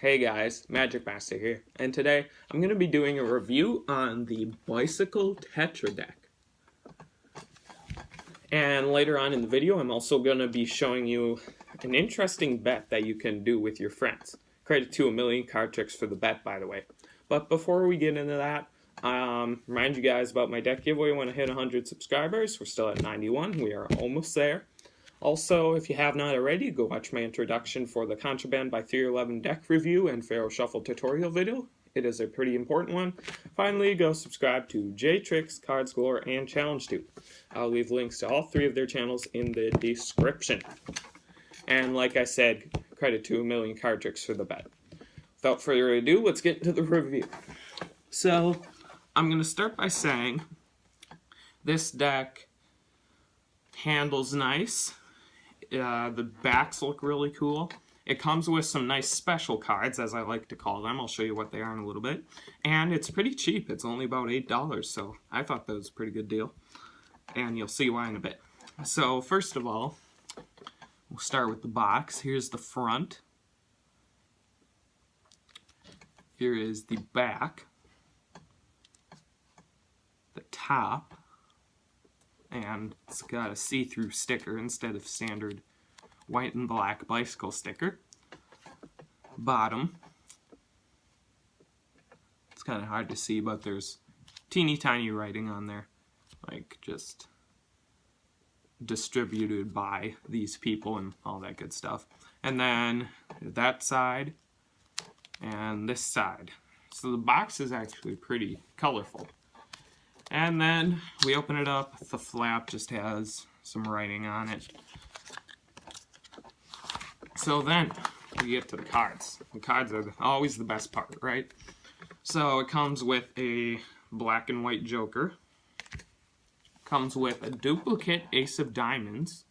Hey guys, Magic Master here, and today I'm going to be doing a review on the Bicycle Tetra deck. And later on in the video, I'm also going to be showing you an interesting bet that you can do with your friends. Credit to 1,000,000 card tricks for the bet, by the way. But before we get into that, remind you guys about my deck giveaway when I hit 100 subscribers. We're still at 91. We are almost there. Also, if you have not already, go watch my introduction for the Contraband by 311 deck review and Pharaoh Shuffle tutorial video. It is a pretty important one. Finally, go subscribe to J-Tricks, Cards Galore, and Challenge 2. I'll leave links to all three of their channels in the description. And like I said, credit to 1,000,000 card tricks for the bet. Without further ado, let's get into the review. So, I'm going to start by saying this deck handles nice. The backs look really cool. It comes with some nice special cards, as I like to call them. I'll show you what they are in a little bit. And it's pretty cheap. It's only about $8, so I thought that was a pretty good deal. And you'll see why in a bit. So first of all, we'll start with the box. Here's the front. Here is the back. The top. And it's got a see-through sticker instead of standard white and black bicycle sticker. Bottom. It's kind of hard to see, but there's teeny tiny writing on there, like just distributed by these people and all that good stuff. And then that side and this side. So the box is actually pretty colorful. And then we open it up. The flap just has some writing on it. So then we get to the cards. The cards are always the best part, right? So it comes with a black and white joker. Comes with a duplicate ace of diamonds.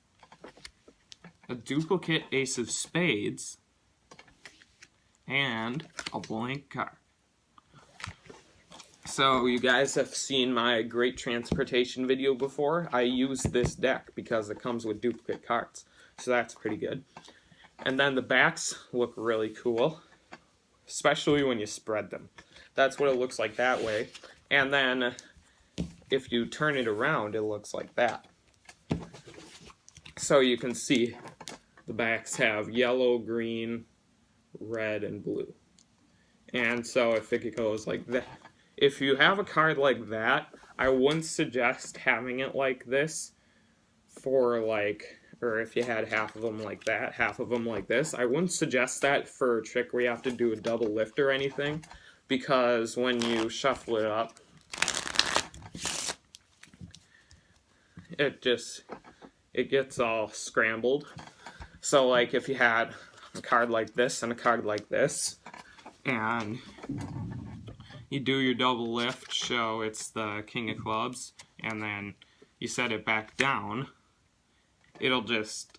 A duplicate ace of spades. And a blank card. So you guys have seen my great transportation video before. I use this deck because it comes with duplicate cards. So that's pretty good. And then the backs look really cool, especially when you spread them. That's what it looks like that way. And then if you turn it around, it looks like that. So you can see the backs have yellow, green, red, and blue. And so if it goes like that, if you have a card like that, I wouldn't suggest having it like this for or if you had half of them like that, half of them like this. I wouldn't suggest that for a trick where you have to do a double lift or anything, because when you shuffle it up, it gets all scrambled. So like if you had a card like this and a card like this, and you do your double lift, show it's the king of clubs, and then you set it back down, it'll just,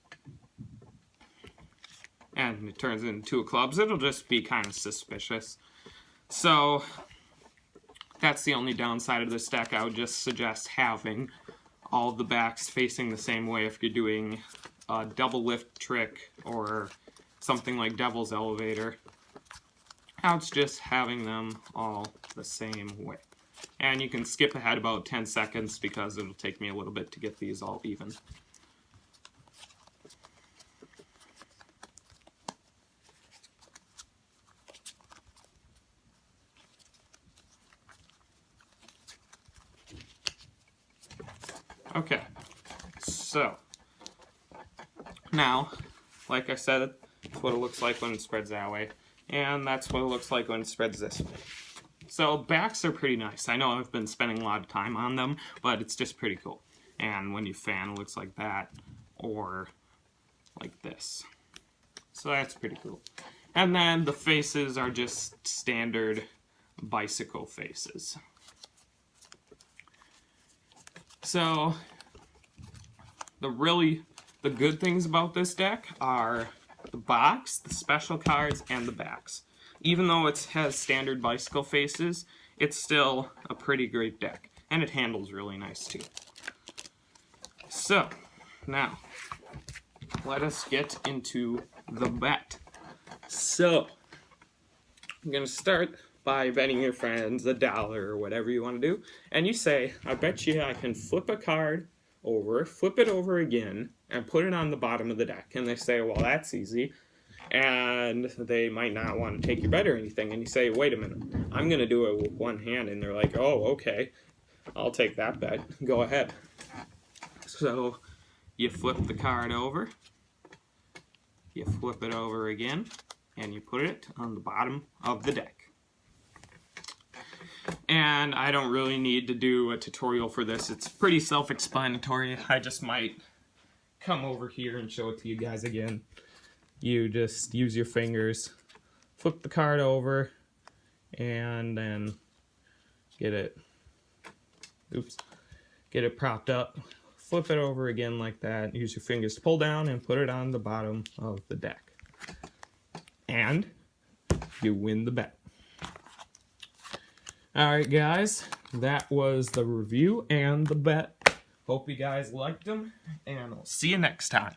and it turns into two of clubs, it'll just be kind of suspicious. So that's the only downside of this deck. I would just suggest having all the backs facing the same way if you're doing a double lift trick or something like Devil's Elevator. Now it's just having them all the same way. And you can skip ahead about 10 seconds because it'll take me a little bit to get these all even. Okay, so now, like I said, that's what it looks like when it spreads that way. And that's what it looks like when it spreads this way. So backs are pretty nice. I know I've been spending a lot of time on them, but it's just pretty cool. And when you fan, it looks like that, or like this. So that's pretty cool. And then the faces are just standard bicycle faces. So the good things about this deck are the box, the special cards, and the backs. Even though it has standard bicycle faces, it's still a pretty great deck. And it handles really nice too. So, now, let us get into the bet. So, I'm going to start by betting your friends $1 or whatever you want to do. And you say, I bet you I can flip a card over, flip it over again, and put it on the bottom of the deck. And they say, well, that's easy. And they might not want to take your bet or anything. And you say, wait a minute, I'm going to do it with one hand. And they're like, oh, okay, I'll take that bet. Go ahead. So you flip the card over, you flip it over again, and you put it on the bottom of the deck. And I don't really need to do a tutorial for this. It's pretty self-explanatory. I just might come over here and show it to you guys again. You just use your fingers, flip the card over, and then get it propped up. Flip it over again like that. Use your fingers to pull down and put it on the bottom of the deck. And you win the bet. Alright guys, that was the review and the bet. Hope you guys liked them, and I'll see you next time.